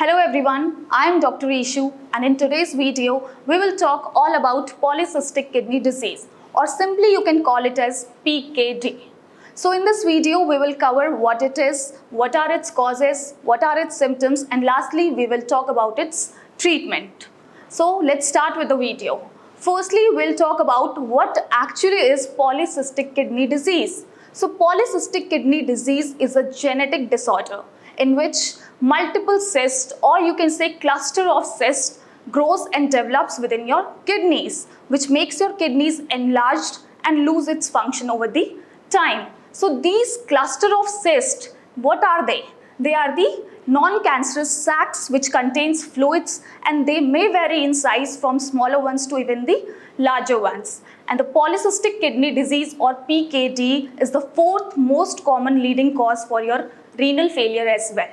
Hello everyone, I am Dr. Ishu and in today's video we will talk all about polycystic kidney disease, or simply you can call it as PKD. So in this video we will cover what it is, what are its causes, what are its symptoms, and lastly we will talk about its treatment. So let's start with the video. Firstly, we'll talk about what actually is polycystic kidney disease. So polycystic kidney disease is a genetic disorder in which multiple cysts, or you can say cluster of cysts, grows and develops within your kidneys, which makes your kidneys enlarged and lose its function over the time. So these cluster of cysts, what are they? They are the non-cancerous sacs which contains fluids, and they may vary in size from smaller ones to even the larger ones. And the polycystic kidney disease, or PKD, is the fourth most common leading cause for your renal failure as well.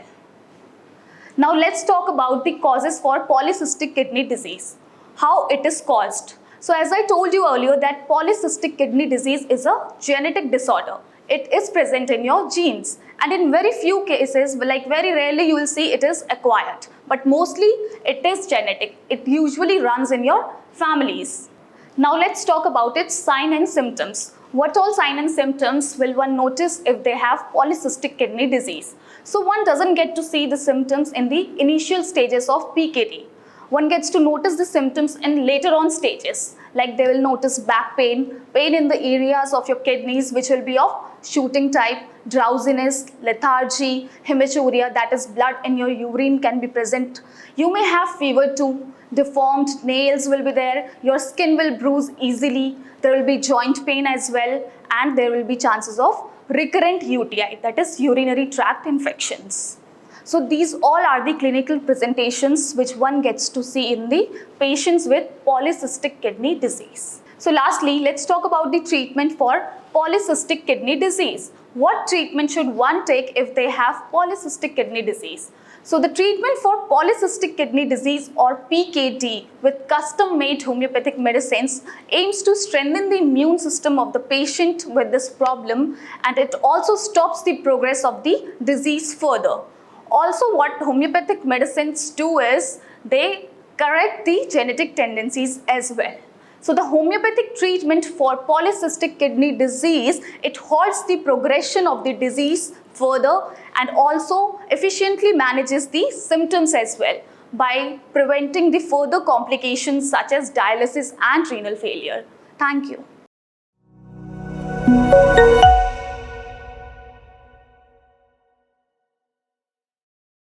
Now let's talk about the causes for polycystic kidney disease. How it is caused. So as I told you earlier that polycystic kidney disease is a genetic disorder. It is present in your genes, and in very few cases, like very rarely, you will see it is acquired, but mostly it is genetic. It usually runs in your families. Now let's talk about its sign and symptoms. What all sign and symptoms will one notice if they have polycystic kidney disease? So one doesn't get to see the symptoms in the initial stages of PKD. One gets to notice the symptoms in later on stages, like they will notice back pain, pain in the areas of your kidneys which will be of shooting type, drowsiness, lethargy, hematuria, that is blood in your urine can be present. You may have fever too, deformed nails will be there, your skin will bruise easily, there will be joint pain as well, and there will be chances of recurrent UTI, that is urinary tract infections. So these all are the clinical presentations which one gets to see in the patients with polycystic kidney disease. So lastly, let's talk about the treatment for polycystic kidney disease. What treatment should one take if they have polycystic kidney disease? So the treatment for polycystic kidney disease, or PKD, with custom-made homeopathic medicines aims to strengthen the immune system of the patient with this problem, and it also stops the progress of the disease further. Also, what homeopathic medicines do is they correct the genetic tendencies as well. So the homeopathic treatment for polycystic kidney disease, it halts the progression of the disease further and also efficiently manages the symptoms as well by preventing the further complications such as dialysis and renal failure. Thank you.